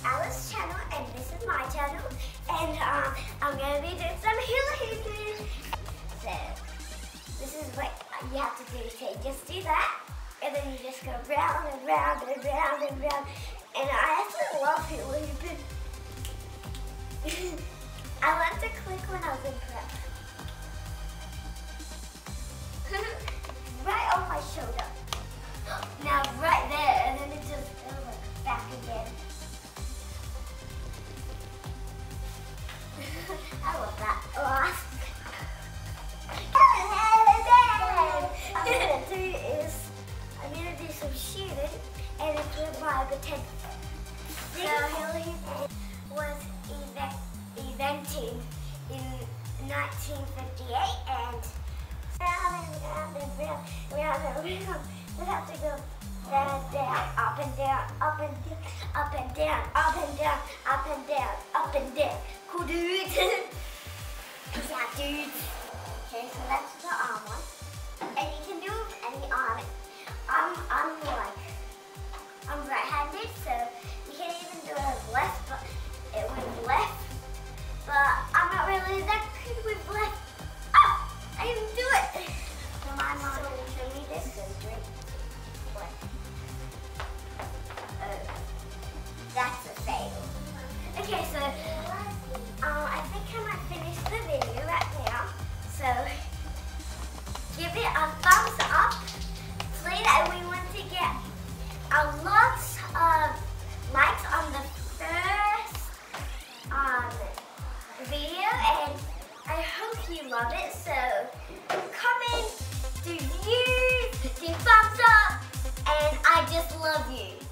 Alice's channel and this is my channel, and I'm gonna be doing some hula hooping. So this is what you have to do. So just do that, and then you just go round and round and round and round. And I actually love hula hooping. I learned to click when I was in prep. Right on my shoulder. Now right there, and then it just goes like back again. I love that. What I'm gonna do is I'm gonna do some shooting, and it's with my pretend. So hula hooping was invented in 1958, and round and round and round, round and round. We have to go down, down, up and down, up and down, up and down, up and down, up and down, up and down. Cool, dude. Yeah, dude. Okay, so that's the arm one, and you can do any arm. I'm right-handed, so you can even do it left, but it with left. But I'm not really that good with left. Oh, I didn't do it. So my mom showed me this goes straight. What? That's a fail. Okay, so I think I might finish the video right now. So give it a thumbs up. Please, and we want to get a lot of likes on the first video, and I hope you love it. So comment, do views, do thumbs up, and I just love you.